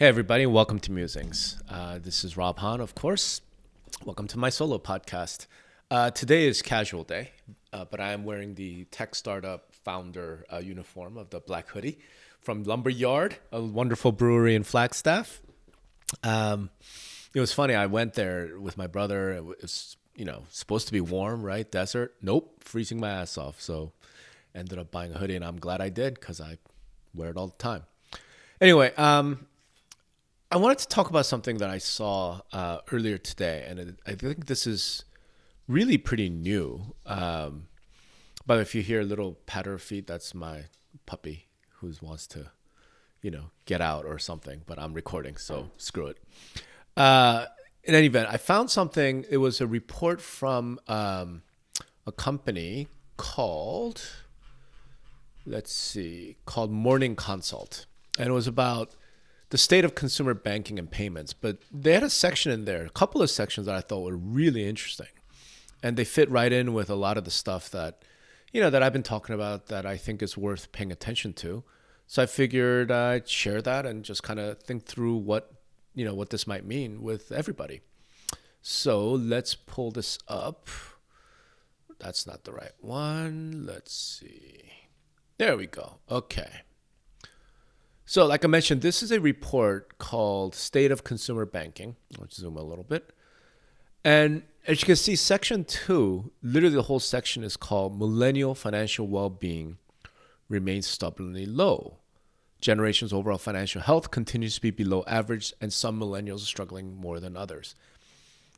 Hey, everybody, welcome to Musings. This is Rob Hahn, of course. Welcome to my solo podcast. Today is casual day, but I am wearing the tech startup founder uniform of the black hoodie from Lumberyard, a wonderful brewery in Flagstaff. It was funny. I went there with my brother. It was, supposed to be warm, right? Desert. Nope, freezing my ass off. So ended up buying a hoodie, and I'm glad I did because I wear it all the time. Anyway, I wanted to talk about something that I saw earlier today, and I think this is really pretty new. But if you hear a little patter of feet, that's my puppy who wants to, get out or something. But I'm recording, so screw it. In any event, I found something. It was a report from a company called, called Morning Consult, and it was about the state of consumer banking and payments. But they had a section in there, a couple of sections that I thought were really interesting. And they fit right in with a lot of the stuff that, that I've been talking about that I think is worth paying attention to. So I figured I'd share that and just kind of think through what this might mean with everybody. So let's pull this up. That's not the right one. Let's see. There we go. Okay. So like I mentioned, this is a report called State of Consumer Banking. Let's zoom a little bit. And as you can see, section 2, literally the whole section is called Millennial Financial Well-Being Remains Stubbornly Low. Generation's overall financial health continues to be below average, and some millennials are struggling more than others.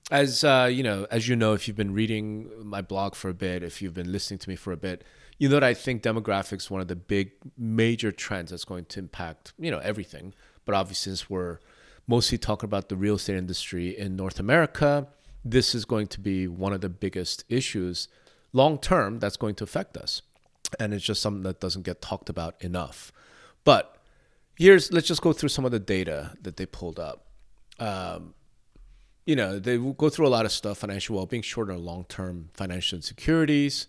As you know, if you've been reading my blog for a bit, if you've been listening to me for a bit, you know that I think demographics one of the big major trends that's going to impact, everything. But obviously, since we're mostly talking about the real estate industry in North America, this is going to be one of the biggest issues long term that's going to affect us. And it's just something that doesn't get talked about enough. But let's just go through some of the data that they pulled up. They will go through a lot of stuff: financial well-being, short and long-term financial insecurities.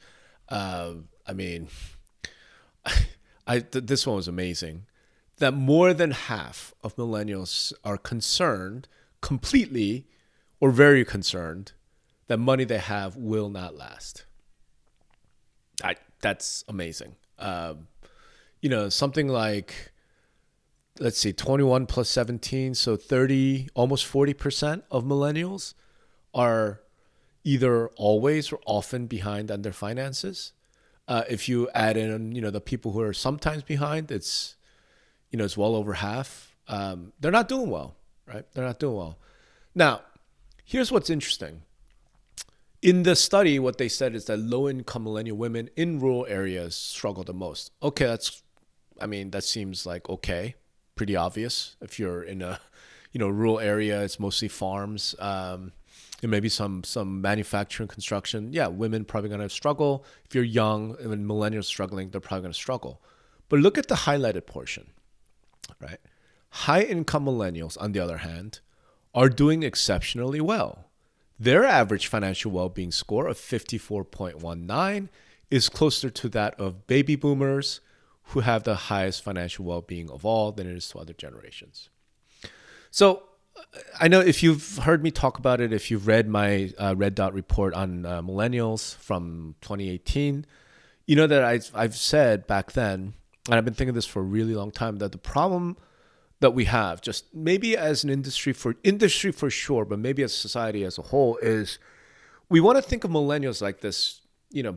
This one was amazing. That more than half of millennials are concerned, completely or very concerned, that money they have will not last. That's amazing. Something like, let's see, 21 plus 17, so 30, almost 40% of millennials are either always or often behind on their finances. If you add in, the people who are sometimes behind, it's well over half. They're not doing well, right? They're not doing well. Now, here's what's interesting. In the study, what they said is that low-income millennial women in rural areas struggle the most. Okay, that seems like okay, pretty obvious. If you're in a, rural area, it's mostly farms. And maybe some manufacturing, construction. Yeah, women probably going to struggle. If you're young, and millennials struggling, they're probably going to struggle. But look at the highlighted portion, right? High-income millennials, on the other hand, are doing exceptionally well. Their average financial well-being score of 54.19 is closer to that of baby boomers, who have the highest financial well-being of all than it is to other generations. So I know if you've heard me talk about it, if you've read my Red Dot report on millennials from 2018, you know that I've said back then, and I've been thinking this for a really long time, that the problem that we have, just maybe as an industry for sure, but maybe as a society as a whole, is we want to think of millennials like this,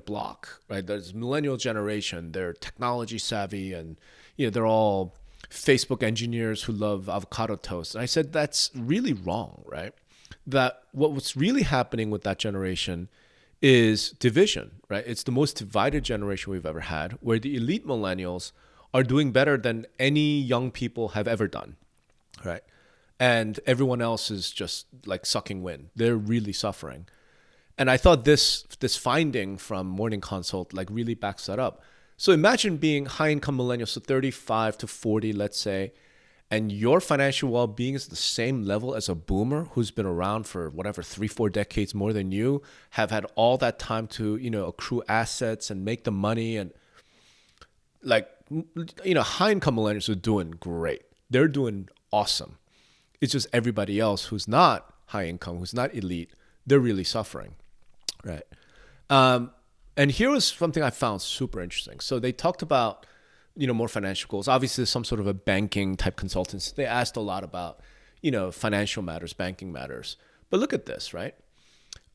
block, right? There's millennial generation, they're technology savvy, and they're all Facebook engineers who love avocado toast. And I said, that's really wrong, right? That what's really happening with that generation is division, right? It's the most divided generation we've ever had, where the elite millennials are doing better than any young people have ever done, right? And everyone else is just like sucking wind. They're really suffering. And I thought this finding from Morning Consult really backs that up. So imagine being high-income millennials, so 35 to 40, let's say, and your financial well-being is the same level as a boomer who's been around for 3-4 decades more than you, have had all that time to, accrue assets and make the money, and high-income millennials are doing great. They're doing awesome. It's just everybody else who's not high income, who's not elite, they're really suffering, right? Um, and here was something I found super interesting. So they talked about, more financial goals. Obviously, some sort of a banking type consultants. They asked a lot about, financial matters, banking matters. But look at this, right?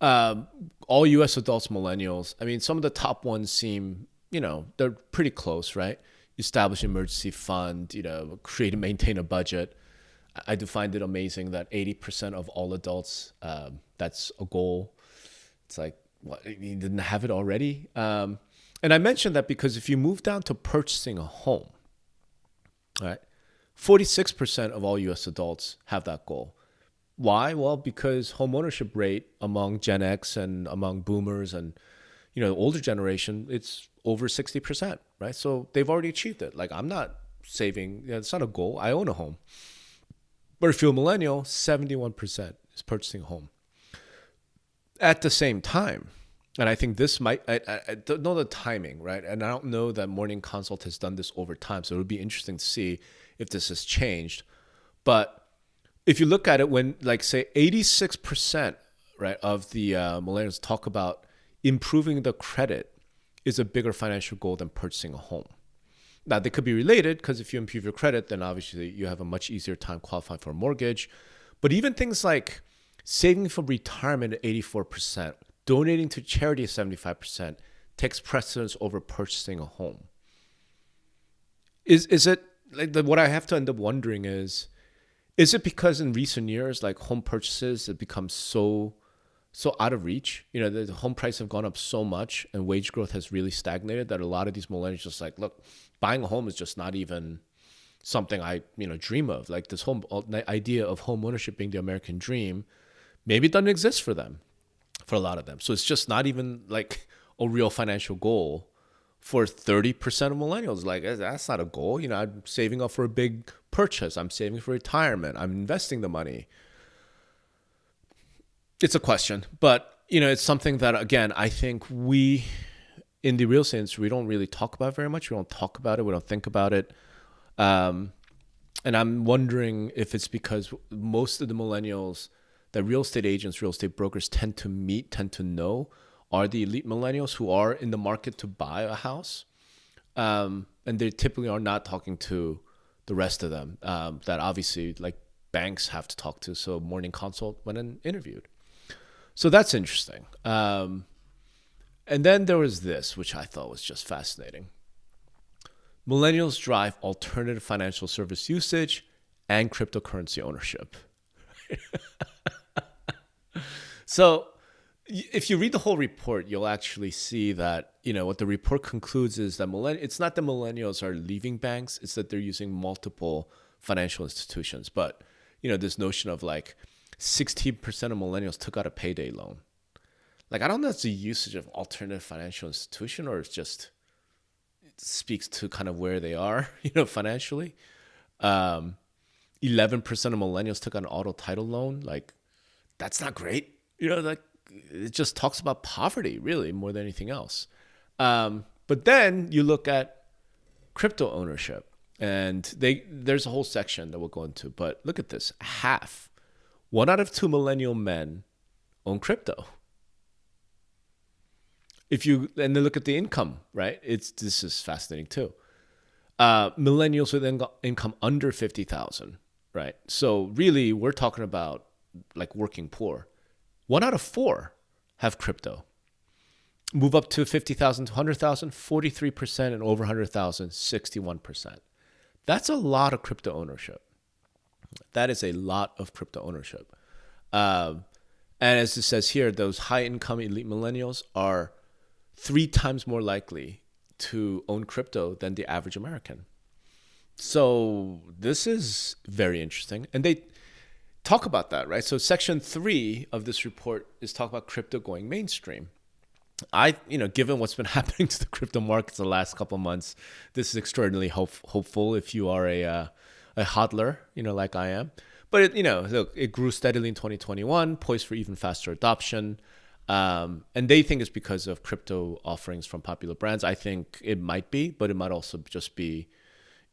All U.S. adults, millennials. I mean, some of the top ones seem, they're pretty close, right? Establish an emergency fund, create and maintain a budget. I do find it amazing that 80% of all adults, that's a goal. It's like, what, you didn't have it already? And I mentioned that because if you move down to purchasing a home, right, 46% of all U.S. adults have that goal. Why? Well, because home ownership rate among Gen X and among boomers and, the older generation, it's over 60%, right? So they've already achieved it. Like, I'm not saving, it's not a goal. I own a home. But if you're a millennial, 71% is purchasing a home. At the same time, and I think this might, I don't know the timing, right? And I don't know that Morning Consult has done this over time. So it would be interesting to see if this has changed. But if you look at it when, like, say, 86%, right, of the millennials talk about improving the credit is a bigger financial goal than purchasing a home. Now, they could be related because if you improve your credit, then obviously you have a much easier time qualifying for a mortgage. But even things like saving for retirement at 84%, donating to charity at 75% takes precedence over purchasing a home. Is it like what I have to end up wondering is it because in recent years, like, home purchases have become so out of reach? The home prices have gone up so much and wage growth has really stagnated that a lot of these millennials just like, look, buying a home is just not even something I, dream of. Like, this whole idea of home ownership being the American dream, maybe it doesn't exist for them, for a lot of them. So it's just not even like a real financial goal for 30% of millennials. Like, that's not a goal. I'm saving up for a big purchase. I'm saving for retirement. I'm investing the money. It's a question, but, it's something that, again, I think we, in the real estate industry, we don't really talk about very much. We don't talk about it. We don't think about it. And I'm wondering if it's because most of the millennials that real estate agents, real estate brokers tend to know are the elite millennials who are in the market to buy a house. And they typically are not talking to the rest of them that obviously, like, banks have to talk to. So Morning Consult went and interviewed. So that's interesting. And then there was this, which I thought was just fascinating. Millennials drive alternative financial service usage and cryptocurrency ownership. So if you read the whole report, you'll actually see that, what the report concludes is that it's not that millennials are leaving banks, it's that they're using multiple financial institutions. But, this notion of like 16% of millennials took out a payday loan. Like, I don't know if it's the usage of alternative financial institution or it speaks to kind of where they are, financially. 11% of millennials took out an auto title loan. Like, that's not great. Like, it just talks about poverty, really, more than anything else. But then you look at crypto ownership, and there's a whole section that we'll go into. But look at this. One out of two millennial men own crypto. And then look at the income, right? This is fascinating too. Millennials with income under 50,000, right? So really, we're talking about like working poor. 1 out of 4 have crypto. Move up to 50,000 to 100,000, 43%, and over 100,000, 61%. That's a lot of crypto ownership. That is a lot of crypto ownership. And as it says here, those high income elite millennials are 3 times more likely to own crypto than the average American. So this is very interesting. And they talk about that, right? So section 3 of this report is talk about crypto going mainstream. Given what's been happening to the crypto markets the last couple of months, this is extraordinarily hopeful if you are a hodler, like I am. But it grew steadily in 2021, poised for even faster adoption. And they think it's because of crypto offerings from popular brands. I think it might be, but it might also just be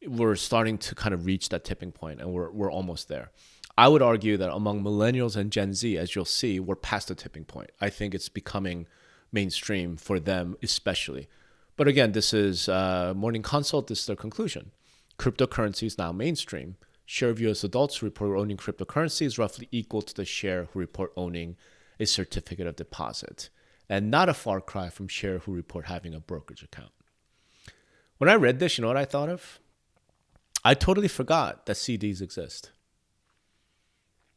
we're starting to kind of reach that tipping point, and we're almost there. I would argue that among millennials and Gen Z, as you'll see, we're past the tipping point. I think it's becoming mainstream for them especially. But again, this is Morning Consult. This is their conclusion. Cryptocurrency is now mainstream. Share of U.S. adults who report owning cryptocurrency is roughly equal to the share who report owning a certificate of deposit, and not a far cry from share who report having a brokerage account. When I read this, you know what I thought of? I totally forgot that CDs exist.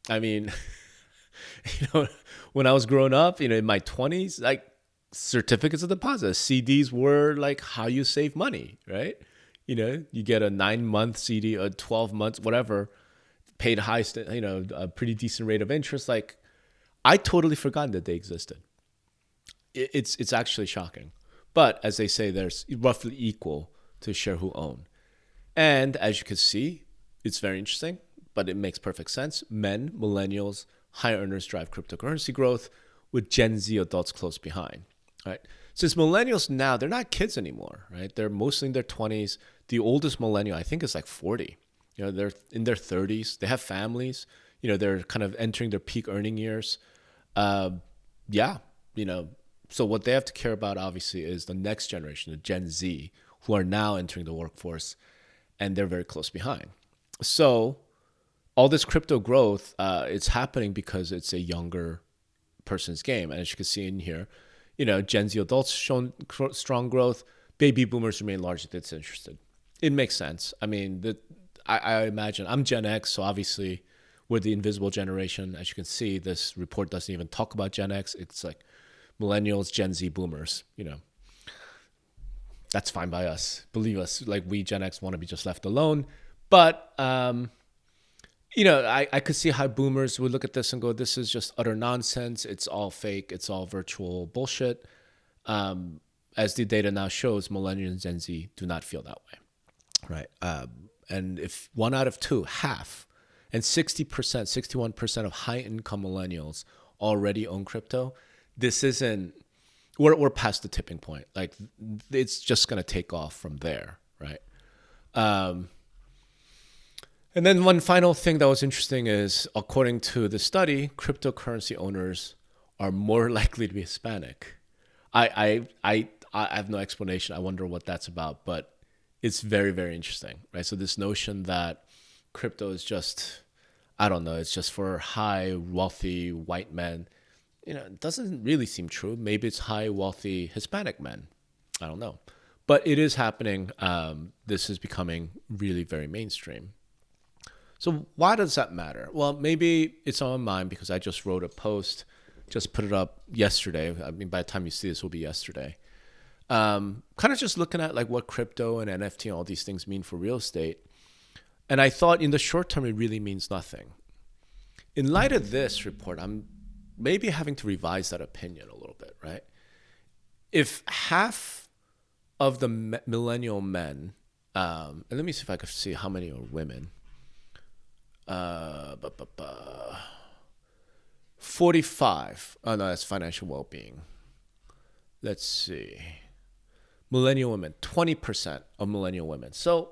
I mean, when I was growing up, in my 20s, like certificates of deposit, CDs were like how you save money, right? You get a 9-month CD, a 12 months, whatever, paid a pretty decent rate of interest. Like, I totally forgot that they existed. It's actually shocking. But as they say, there's roughly equal to share who own. And as you can see, it's very interesting, but it makes perfect sense. Men, millennials, high earners drive cryptocurrency growth, with Gen Z adults close behind. Right? Since millennials now, they're not kids anymore, right? They're mostly in their 20s. The oldest millennial, I think, is like 40. They're in their 30s. They have families. They're kind of entering their peak earning years. Yeah, so what they have to care about, obviously, is the next generation, the Gen Z, who are now entering the workforce, and they're very close behind. So all this crypto growth, it's happening because it's a younger person's game. And as you can see in here, Gen Z adults shown strong growth. Baby boomers remain largely disinterested. It makes sense. I mean, I imagine I'm Gen X, so obviously we're the invisible generation. As you can see, this report doesn't even talk about Gen X. It's like millennials, Gen Z, boomers. That's fine by us. Believe us, like we Gen X want to be just left alone. But I could see how boomers would look at this and go, this is just utter nonsense. It's all fake. It's all virtual bullshit. As the data now shows, millennials and Gen Z do not feel that way. Right. And if 1 out of 2, half, and 60%, 61% of high income millennials already own crypto, this isn't, we're past the tipping point. Like, it's just going to take off from there. Right. And then one final thing that was interesting is, according to the study, cryptocurrency owners are more likely to be Hispanic. I have no explanation. I wonder what that's about, but it's very, very interesting, right? So this notion that crypto is just, I don't know, it's just for high, wealthy white men, it doesn't really seem true. Maybe it's high, wealthy Hispanic men. I don't know. But it is happening. This is becoming really very mainstream. So why does that matter? Well, maybe it's on my mind because I just wrote a post, just put it up yesterday. I mean, by the time you see this, will be yesterday. Kind of just looking at like what crypto and NFT and all these things mean for real estate. And I thought in the short term, it really means nothing. In light of this report, I'm maybe having to revise that opinion a little bit, right? If half of the millennial men, and let me see if I can see how many are women. 45. Oh, no, that's financial well-being. Let's see. Millennial women, 20% of millennial women. So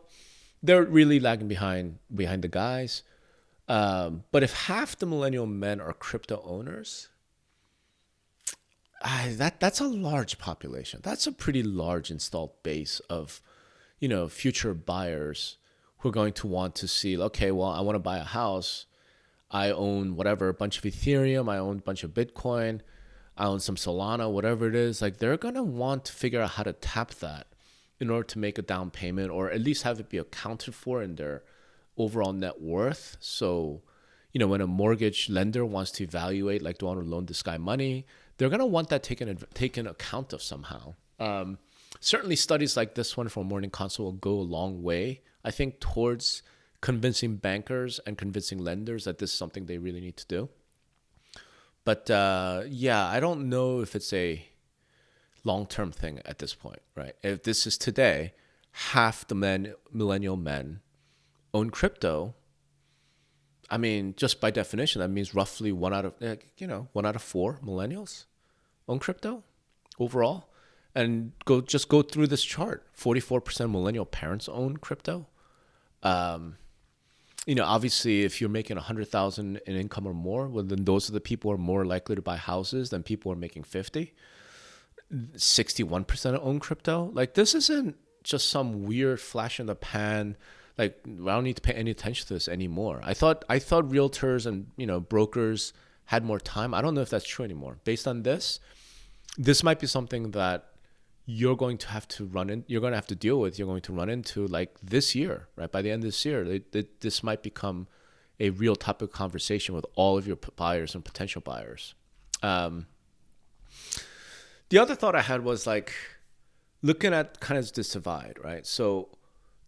they're really lagging behind the guys. But if half the millennial men are crypto owners, that's a large population. That's a pretty large installed base of, future buyers who are going to want to see, okay, well, I want to buy a house. I own whatever, a bunch of Ethereum. I own a bunch of Bitcoin. I own some Solana, whatever it is. Like, they're going to want to figure out how to tap that in order to make a down payment, or at least have it be accounted for in their overall net worth. So, when a mortgage lender wants to evaluate, like, do I want to loan this guy money? They're going to want that taken account of somehow. Certainly studies like this one from Morning Consult will go a long way, I think, towards convincing bankers and convincing lenders that this is something they really need to do. But I don't know if it's a long-term thing at this point, right? If this is today, half the millennial men own crypto. I mean, just by definition, that means roughly 1 out of 4 millennials own crypto overall. And go through this chart. 44% millennial parents own crypto. Obviously, if you're making 100,000 in income or more, well, then those are the people who are more likely to buy houses than people who are making 50. 61% own crypto. Like, this isn't just some weird flash in the pan. Like, I don't need to pay any attention to this anymore. I thought realtors and brokers had more time. I don't know if that's true anymore. Based on this might be something that you're going to have to deal with, you're going to run into like this year, right? By the end of this year, this might become a real topic of conversation with all of your buyers and potential buyers. Um, the other thought I had was like looking at kind of this divide, right? So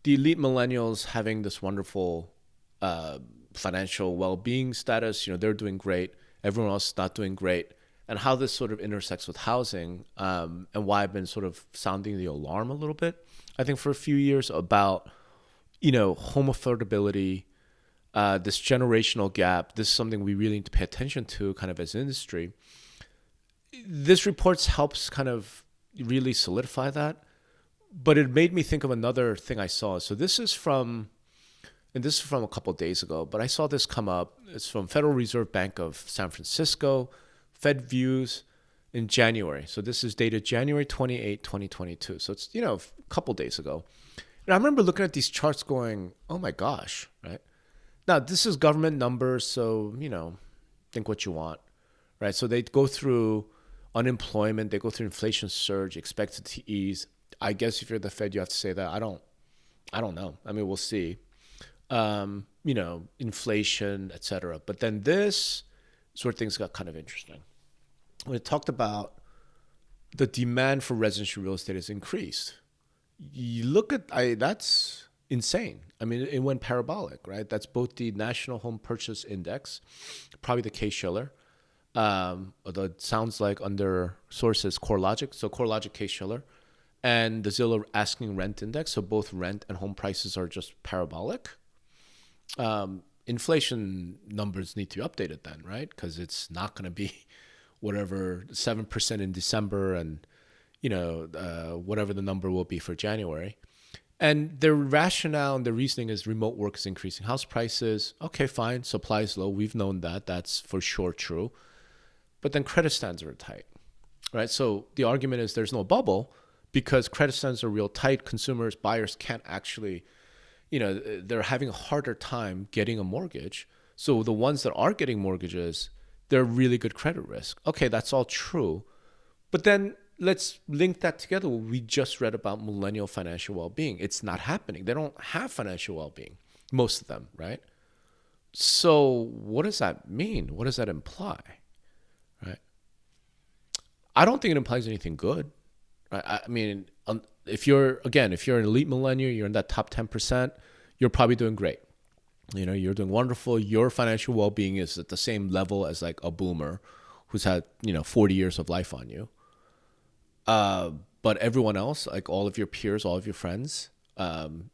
the elite millennials having this wonderful uh, financial well-being status, they're doing great. Everyone else is not doing great, and how this sort of intersects with housing, and why I've been sort of sounding the alarm a little bit. I think for a few years about home affordability, this generational gap. This is something we really need to pay attention to, kind of as an industry. This report helps kind of really solidify that, but it made me think of another thing I saw. So this is from a couple of days ago, but I saw this come up. It's from Federal Reserve Bank of San Francisco, Fed Views in January. So this is dated January 28, 2022. So it's, a couple days ago. And I remember looking at these charts going, oh my gosh, right? Now, this is government numbers, so, think what you want, right? So they go through unemployment, they go through inflation surge, expected to ease. I guess if you're the Fed, you have to say that. I don't know. I mean, we'll see. Inflation, et cetera. But then this sort of things got kind of interesting. When it talked about the demand for residential real estate has increased. You look at that's insane. I mean, it went parabolic, right? That's both the National Home Purchase Index, probably the Case-Shiller, although it sounds like under sources CoreLogic, so CoreLogic Case-Shiller, and the Zillow Asking Rent Index. So both rent and home prices are just parabolic. Inflation numbers need to be updated then, right? Because it's not going to be whatever 7% in December and whatever the number will be for January. And their rationale and their reasoning is remote work is increasing house prices. Okay, fine. Supply is low. We've known that. That's for sure true. But then credit standards are tight, right? So the argument is there's no bubble because credit standards are real tight. Consumers, buyers can't actually, they're having a harder time getting a mortgage. So the ones that are getting mortgages, they're really good credit risk. Okay, that's all true. But then let's link that together. We just read about millennial financial well-being. It's not happening. They don't have financial well-being, most of them, right? So what does that mean? What does that imply, right? I don't think it implies anything good. Right? I mean, if you're an elite millennial, you're in that top 10%, you're probably doing great. You're doing wonderful. Your financial well-being is at the same level as like a boomer who's had, 40 years of life on you. But everyone else, like all of your peers, all of your friends,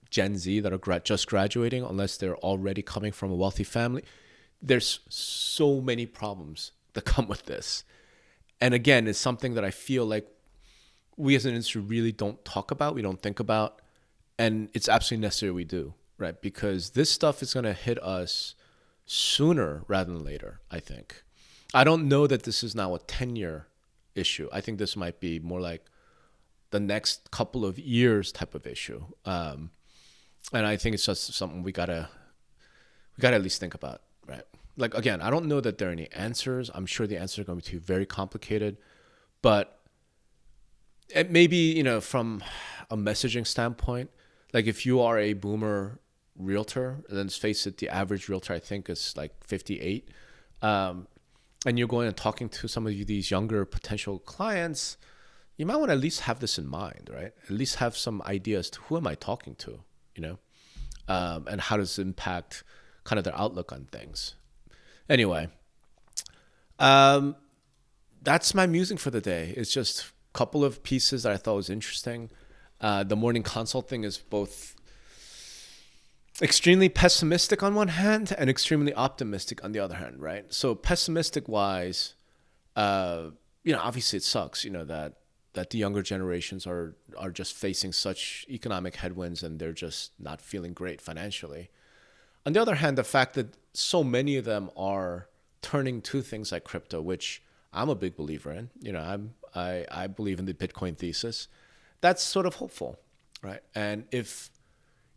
Gen Z that are just graduating, unless they're already coming from a wealthy family, there's so many problems that come with this. And again, it's something that I feel like we as an industry really don't talk about, we don't think about, and it's absolutely necessary we do, right? Because this stuff is going to hit us sooner rather than later, I think. I don't know that this is now a 10-year issue. I think this might be more like the next couple of years type of issue. And I think it's just something we gotta at least think about, right? Like, again, I don't know that there are any answers. I'm sure the answers are going to be very complicated, but it maybe, from a messaging standpoint, like if you are a boomer realtor, and let's face it, the average realtor I think is like 58, and you're going and talking to some of these younger potential clients, you might want to at least have this in mind, right? At least have some ideas to who am I talking to, and how does it impact kind of their outlook on things. Anyway, that's my musing for the day. It's just a couple of pieces that I thought was interesting. The morning consult thing is both extremely pessimistic on one hand and extremely optimistic on the other hand, right? So pessimistic wise, obviously it sucks, that the younger generations are just facing such economic headwinds and they're just not feeling great financially. On the other hand, the fact that so many of them are turning to things like crypto, which I'm a big believer in, I believe in the Bitcoin thesis. That's sort of hopeful, right? And if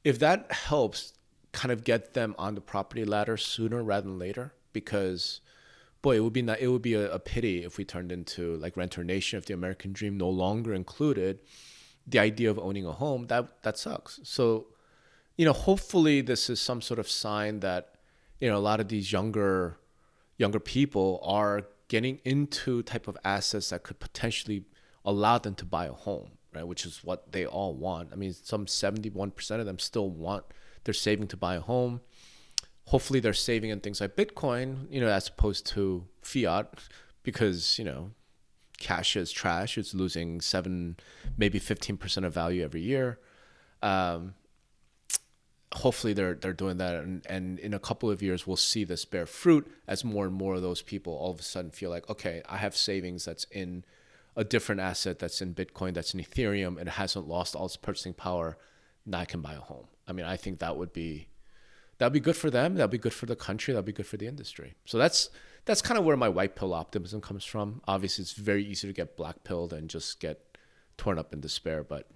that helps kind of get them on the property ladder sooner rather than later, because boy, it would be a pity if we turned into like Renter Nation, if the American dream no longer included the idea of owning a home. That sucks. So, hopefully this is some sort of sign that, a lot of these younger people are getting into type of assets that could potentially allow them to buy a home, right? Which is what they all want. I mean, some 71% of them still want they're saving to buy a home. Hopefully they're saving in things like Bitcoin, as opposed to fiat, because, cash is trash. It's losing 7, maybe 15% of value every year. Um, Hopefully they're doing that, and in a couple of years we'll see this bear fruit as more and more of those people all of a sudden feel like, okay, I have savings that's in a different asset, that's in Bitcoin, that's in Ethereum, and it hasn't lost all its purchasing power. Now I can buy a home. I mean, I think that'd be good for them. That'd be good for the country. That'd be good for the industry. So that's kind of where my white pill optimism comes from. Obviously, it's very easy to get black pilled and just get torn up in despair. But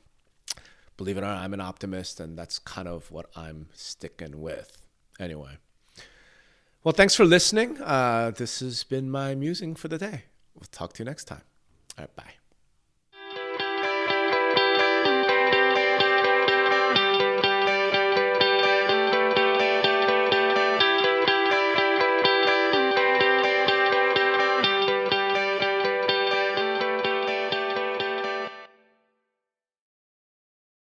believe it or not, I'm an optimist, and that's kind of what I'm sticking with. Anyway, well, thanks for listening. This has been my musing for the day. We'll talk to you next time. All right, bye.